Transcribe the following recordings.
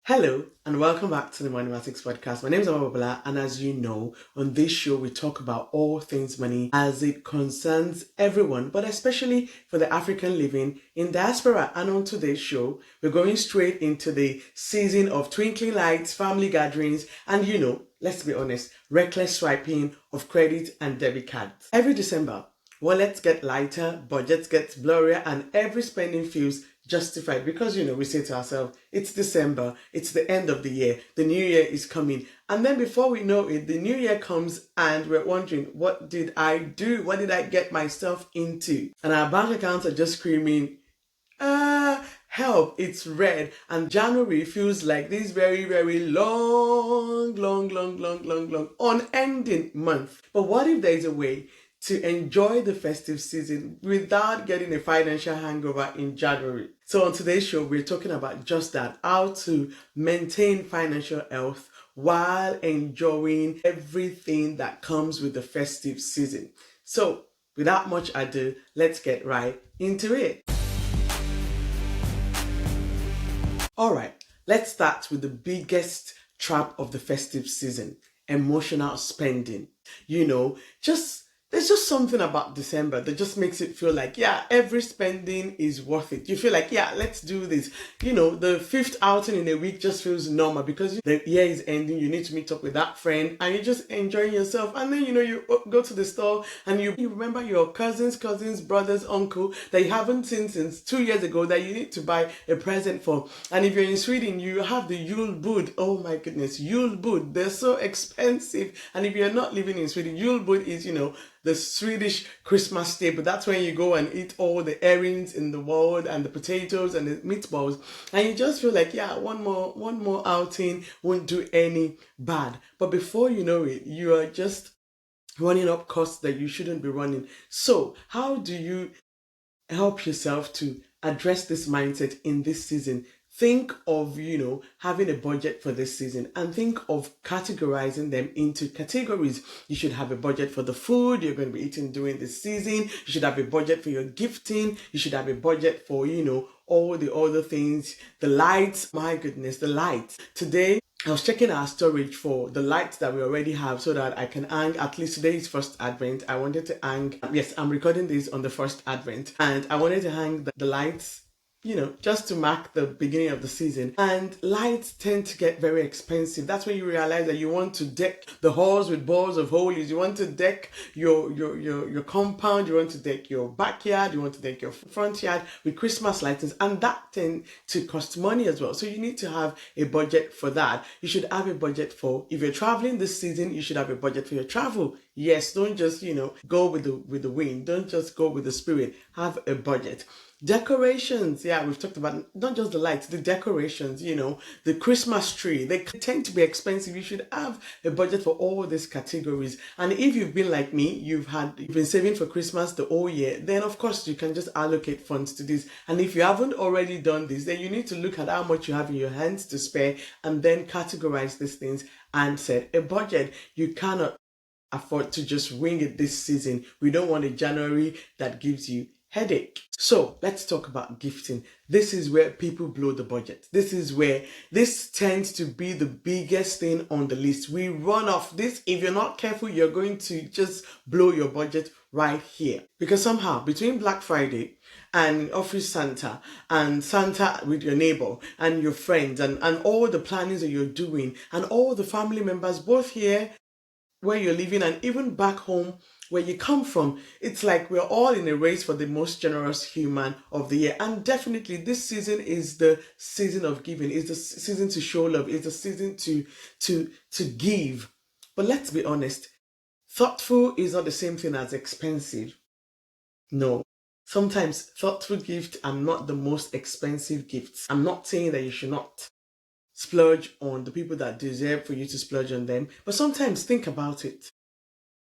Hello and welcome back to the Moneymatics podcast. My name is Omobobola, and as you know, on this show we talk about all things money as it concerns everyone, but especially for the African living in diaspora. And on today's show, we're going straight into the season of twinkling lights, family gatherings, and let's be honest, reckless swiping of credit and debit cards. Every December, wallets get lighter, budgets get blurrier, and every spending feels justified because we say to ourselves, it's December, it's the end of the year, the new year is coming, and then before we know it, the new year comes and we're wondering, what did I do? What did I get myself into? And our bank accounts are just screaming, help, it's red. And January feels like this very, very long, unending month. But what if there's a way to enjoy the festive season without getting a financial hangover in January? So on today's show, we're talking about just that, how to maintain financial health while enjoying everything that comes with the festive season. So without much ado, let's get right into it. All right, let's start with the biggest trap of the festive season: emotional spending. There's just something about December that just makes it feel like, every spending is worth it. You feel like, let's do this. The fifth outing in a week just feels normal because the year is ending. You need to meet up with that friend and you're just enjoying yourself. And then, you go to the store and you remember your cousins, brothers, uncle that you haven't seen since 2 years ago that you need to buy a present for. And if you're in Sweden, you have the Yule Bud. Oh my goodness, Yule Bud. They're so expensive. And if you're not living in Sweden, Yule Bud is, the Swedish Christmas staple. That's when you go and eat all the herrings in the world and the potatoes and the meatballs, and you just feel like, one more outing won't do any bad. But before you know it, you are just running up costs that you shouldn't be running. So how do you help yourself to address this mindset in this season? Think of, having a budget for this season and think of categorizing them into categories. You should have a budget for the food you're going to be eating during this season. You should have a budget for your gifting. You should have a budget for, all the other things. The lights, my goodness, the lights. Today, I was checking our storage for the lights that we already have so that I can hang, at least today is first Advent. I wanted to hang, yes, I'm recording this on the first Advent, and I wanted to hang the lights, just to mark the beginning of the season. And lights tend to get very expensive. That's when you realize that you want to deck the halls with balls of holies. You want to deck your compound. You want to deck your backyard. You want to deck your front yard with Christmas lightings. And that tend to cost money as well. So you need to have a budget for that. You should have a budget for, if you're traveling this season, you should have a budget for your travel. Yes, don't just, go with the wind. Don't just go with the spirit. Have a budget. Decorations, we've talked about not just the lights, the decorations, the Christmas tree, they tend to be expensive. You should have a budget for all these categories. And if you've been like me, you've been saving for Christmas the whole year, then of course you can just allocate funds to this. And if you haven't already done this, then you need to look at how much you have in your hands to spare and then categorize these things and set a budget. You cannot afford to just wing it this season. We don't want a January that gives you headache. So let's talk about gifting. This is where people blow the budget. This tends to be the biggest thing on the list. We run off this. If you're not careful, you're going to just blow your budget right here. Because somehow between Black Friday and Office Santa and Santa with your neighbor and your friends and all the plannings that you're doing and all the family members, both here where you're living and even back home where you come from, it's like we're all in a race for the most generous human of the year. And definitely this season is the season of giving. It's the season to show love. It's the season to give. But let's be honest, thoughtful is not the same thing as expensive. No. Sometimes thoughtful gifts are not the most expensive gifts. I'm not saying that you should not splurge on the people that deserve for you to splurge on them, but sometimes think about it.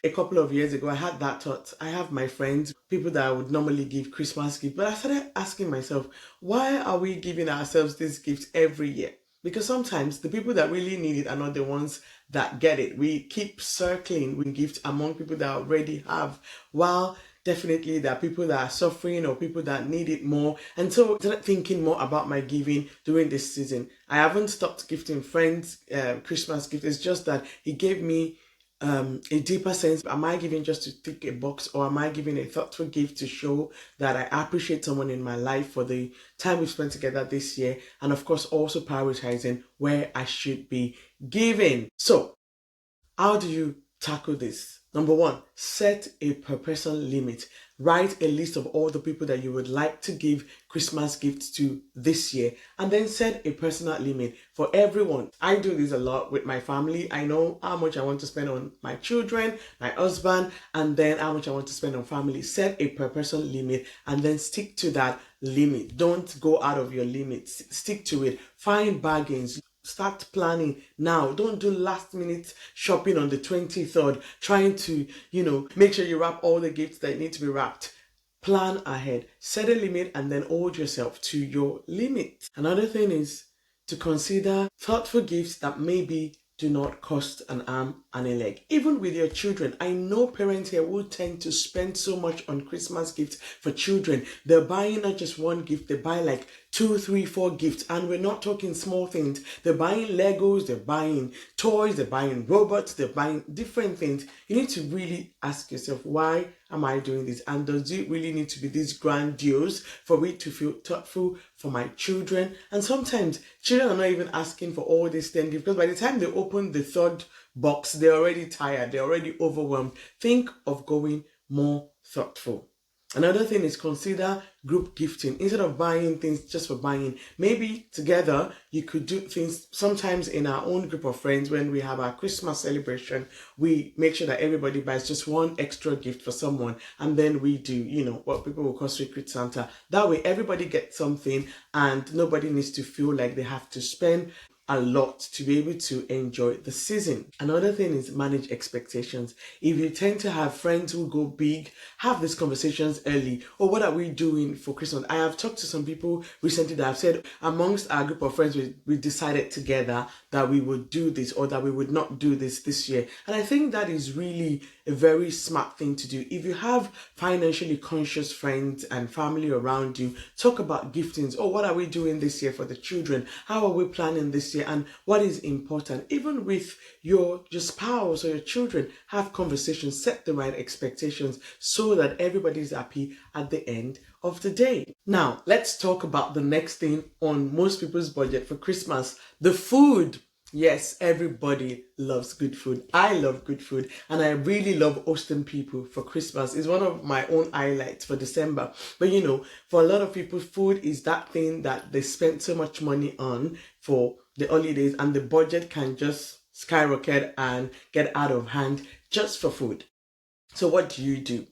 A couple of years ago, I had that thought. I have my friends, people that I would normally give Christmas gifts, but I started asking myself, why are we giving ourselves these gifts every year? Because sometimes the people that really need it are not the ones that get it. We keep circling with gifts among people that already have, while definitely there are people that are suffering or people that need it more. And so I started thinking more about my giving during this season. I haven't stopped gifting friends Christmas gifts. It's just that it gave me a deeper sense. Am I giving just to tick a box, or am I giving a thoughtful gift to show that I appreciate someone in my life for the time we've spent together this year, and of course also prioritizing where I should be giving. So how do you tackle this? Number one, set a per person limit. Write a list of all the people that you would like to give Christmas gifts to this year, and then set a personal limit for everyone. I do this a lot with my family. I know how much I want to spend on my children, my husband, and then how much I want to spend on family. Set a per person limit and then stick to that limit. Don't go out of your limit. Stick to it. Find bargains. Start planning now. Don't do last minute shopping on the 23rd, trying to, make sure you wrap all the gifts that need to be wrapped. Plan ahead, set a limit, and then hold yourself to your limit. Another thing is to consider thoughtful gifts that maybe do not cost an arm and a leg. Even with your children, I know parents here will tend to spend so much on Christmas gifts for children. They're buying not just one gift, they buy like 2, 3, 4 gifts, and we're not talking small things. They're buying Legos, they're buying toys, they're buying robots, they're buying different things. You need to really ask yourself, why am I doing this? And does it really need to be this grandiose for it to feel thoughtful for my children? And sometimes children are not even asking for all these things, because by the time they open the third box, they're already tired, they're already overwhelmed. Think of going more thoughtful. Another thing is consider group gifting. Instead of buying things just for buying, maybe together you could do things. Sometimes in our own group of friends, when we have our Christmas celebration, we make sure that everybody buys just one extra gift for someone, and then we do, what people will call Secret Santa. That way everybody gets something and nobody needs to feel like they have to spend a lot to be able to enjoy the season. Another thing is manage expectations. If you tend to have friends who go big, have these conversations early. Or what are we doing for Christmas? I have talked to some people recently that have said amongst our group of friends, we decided together that we would do this or that we would not do this year. And I think that is really a very smart thing to do. If you have financially conscious friends and family around you, talk about giftings. Oh, what are we doing this year for the children? How are we planning this year? And what is important? Even with your spouse or your children, have conversations, set the right expectations so that everybody's happy at the end of the day. Now, let's talk about the next thing on most people's budget for Christmas, the food. Yes, everybody loves good food. I love good food, and I really love hosting people for Christmas. It's one of my own highlights for December. But for a lot of people, food is that thing that they spend so much money on for the holidays, and the budget can just skyrocket and get out of hand just for food. So what do?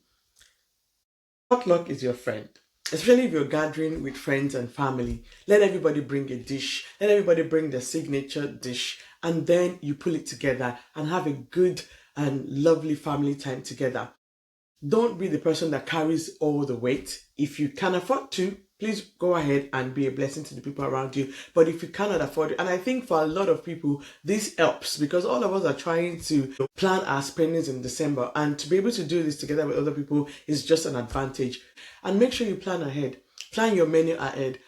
Potluck is your friend. Especially if you're gathering with friends and family, let everybody bring a dish, let everybody bring their signature dish, and then you pull it together and have a good and lovely family time together. Don't be the person that carries all the weight. If you can afford to, please go ahead and be a blessing to the people around you. But if you cannot afford it, and I think for a lot of people, this helps because all of us are trying to plan our spendings in December, and to be able to do this together with other people is just an advantage. And make sure you plan ahead. Plan your menu ahead.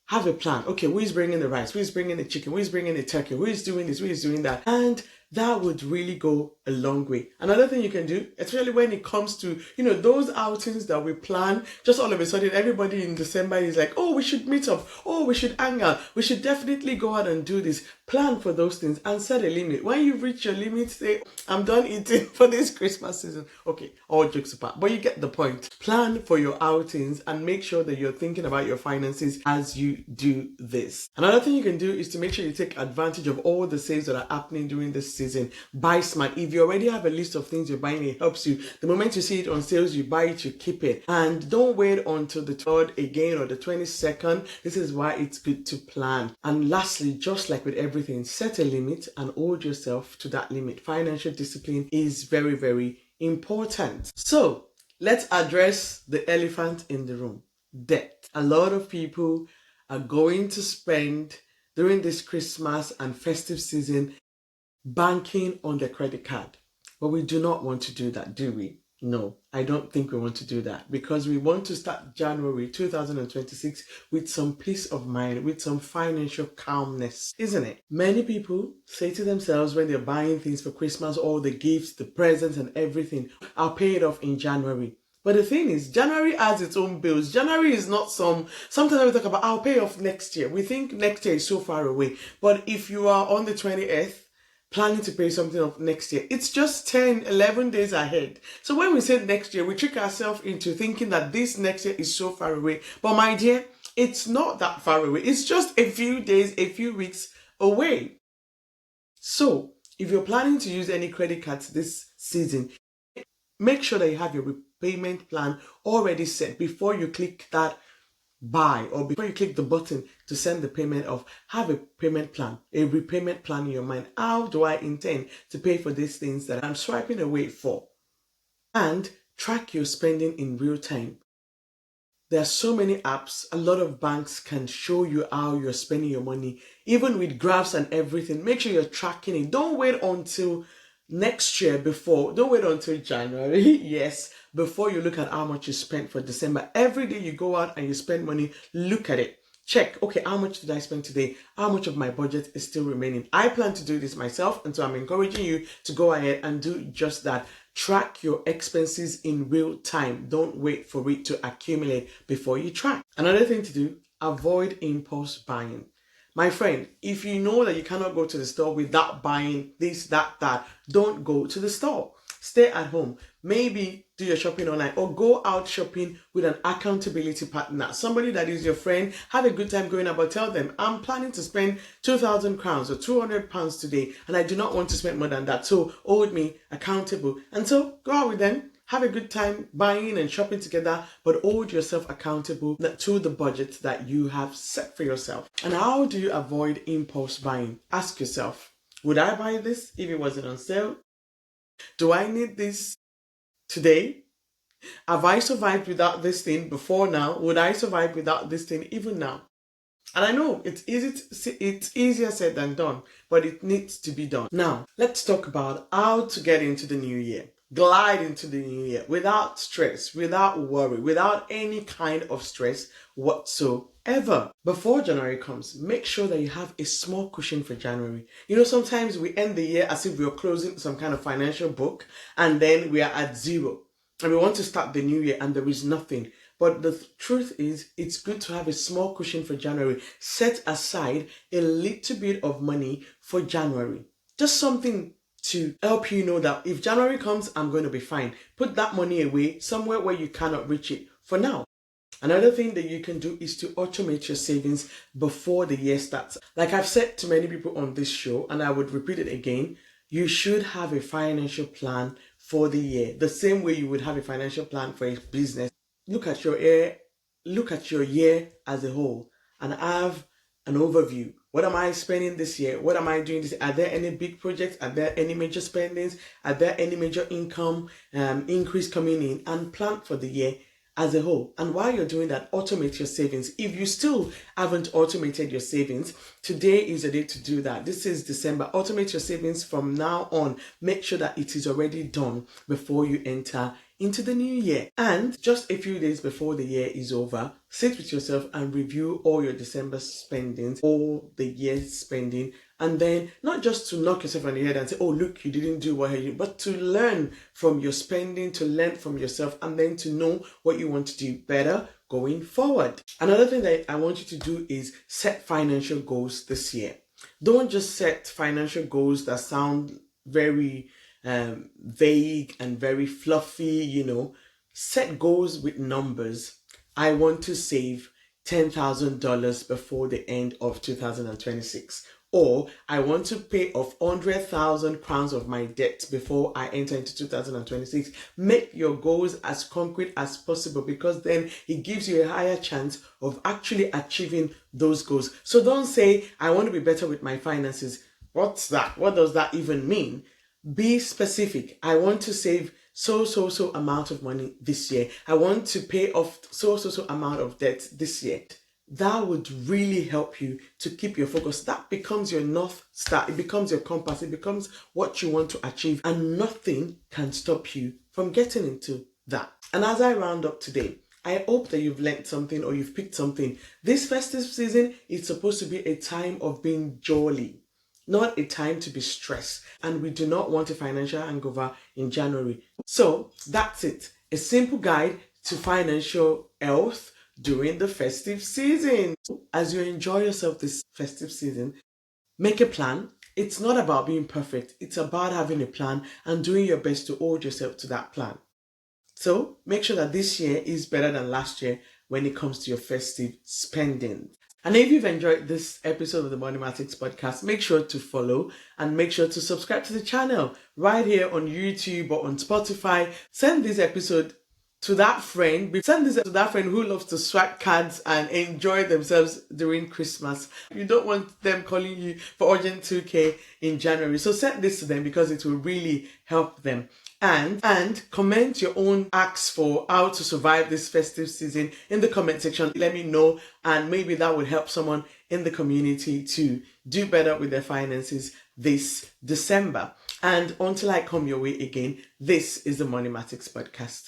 Have a plan. Okay, who is bringing the rice? Who is bringing the chicken? Who is bringing the turkey? Who is doing this? Who is doing that? And that would really go a long way. Another thing you can do, especially when it comes to, those outings that we plan, just all of a sudden, everybody in December is like, oh, we should meet up. Oh, we should hang out. We should definitely go out and do this. Plan for those things and set a limit. When you reach your limit, say, I'm done eating for this Christmas season. Okay, all jokes apart, but you get the point. Plan for your outings and make sure that you're thinking about your finances as you do this. Another thing you can do is to make sure you take advantage of all the sales that are happening during this season. Buy smart. If you already have a list of things you're buying, it helps you. The moment you see it on sales, you buy it, you keep it. And don't wait until the 3rd again or the 22nd. This is why it's good to plan. And lastly, just like with everything, set a limit and hold yourself to that limit. Financial discipline is very, very important. So let's address the elephant in the room, debt. A lot of people are going to spend during this Christmas and festive season banking on their credit card. But we do not want to do that, do we? No, I don't think we want to do that, because we want to start January 2026 with some peace of mind, with some financial calmness, isn't it? Many people say to themselves when they're buying things for Christmas, all the gifts, the presents and everything, I'll pay it off in January. But the thing is, January has its own bills. January is not sometimes we talk about, I'll pay off next year. We think next year is so far away. But if you are on the 20th, planning to pay something off next year, it's just 10, 11 days ahead. So when we say next year, we trick ourselves into thinking that this next year is so far away. But my dear, it's not that far away. It's just a few days, a few weeks away. So if you're planning to use any credit cards this season, make sure that you have your repayment plan already set before you click that buy, or before you click the button to send the payment off. Have a payment plan, a repayment plan in your mind. How do I intend to pay for these things that I'm swiping away for? And track your spending in real time. There are so many apps. A lot of banks can show you how you're spending your money, even with graphs and everything. Make sure you're tracking it. Don't wait until next year don't wait until January, yes, before you look at how much you spent for December. Every day you go out and you spend money, look at it. Check, okay, how much did I spend today? How much of my budget is still remaining? I plan to do this myself, and so I'm encouraging you to go ahead and do just that. Track your expenses in real time. Don't wait for it to accumulate before you track. Another thing to do, avoid impulse buying. My friend, if you know that you cannot go to the store without buying this, that, don't go to the store. Stay at home. Maybe do your shopping online, or go out shopping with an accountability partner. Somebody that is your friend. Have a good time going about. Tell them, I'm planning to spend 2,000 crowns or 200 pounds today, and I do not want to spend more than that. So hold me accountable. And so go out with them. Have a good time buying and shopping together, but hold yourself accountable to the budget that you have set for yourself. And how do you avoid impulse buying? Ask yourself, would I buy this if it wasn't on sale? Do I need this today? Have I survived without this thing before now? Would I survive without this thing even now? And I know it's easier said than done, but it needs to be done. Now, let's talk about how to get into the new year. Glide into the new year without stress, without worry, without any kind of stress whatsoever. Before January comes, make sure that you have a small cushion for January. You know, sometimes we end the year as if we're closing some kind of financial book, and then we are at zero. And we want to start the new year and there is nothing. But the truth is, it's good to have a small cushion for January. Set aside a little bit of money for January. Just something to help you know that if January comes, I'm going to be fine. Put that money away somewhere where you cannot reach it for now. Another thing that you can do is to automate your savings before the year starts. Like I've said to many people on this show, and I would repeat it again, you should have a financial plan for the year. The same way you would have a financial plan for a business. Look at your year as a whole and have an overview. What am I spending this year? What am I doing this year? Are there any big projects? Are there any major spendings? Are there any major income increase coming in? And plan for the year as a whole. And while you're doing that, automate your savings. If you still haven't automated your savings, today is the day to do that. This is December. Automate your savings from now on. Make sure that it is already done before you enter into the new year. And just a few days before the year is over, sit with yourself and review all your December spendings, all the year's spending, and then not just to knock yourself on the head and say, oh, look, you didn't do what you did, but to learn from your spending, to learn from yourself, and then to know what you want to do better going forward. Another thing that I want you to do is set financial goals this year. Don't just set financial goals that sound very vague and very fluffy, Set goals with numbers. I want to save $10,000 before the end of 2026. Or I want to pay off 100,000 crowns of my debt before I enter into 2026. Make your goals as concrete as possible, because then it gives you a higher chance of actually achieving those goals. So don't say, I want to be better with my finances. What's that? What does that even mean? Be specific. I want to save so amount of money this year. I want to pay off so amount of debt this year. that would really help you to keep your focus. That becomes your North Star. It becomes your compass. It becomes what you want to achieve, and nothing can stop you from getting into that. And as I round up today, I hope that you've learned something or you've picked something. This festive season is supposed to be a time of being jolly, not a time to be stressed. And we do not want a financial hangover in January. So that's it. A simple guide to financial health during the festive season. As you enjoy yourself this festive season, make a plan. It's not about being perfect. It's about having a plan and doing your best to hold yourself to that plan. So make sure that this year is better than last year when it comes to your festive spending. And if you've enjoyed this episode of the Moneymatics podcast, make sure to follow and make sure to subscribe to the channel right here on YouTube or on Spotify. Send this episode to that friend. Send this to that friend who loves to swipe cards and enjoy themselves during Christmas. You don't want them calling you for urgent 2K in January. So send this to them because it will really help them. And comment your own acts for how to survive this festive season in the comment section. Let me know, and maybe that would help someone in the community to do better with their finances this December. And until I come your way again, this is the Moneymatics podcast.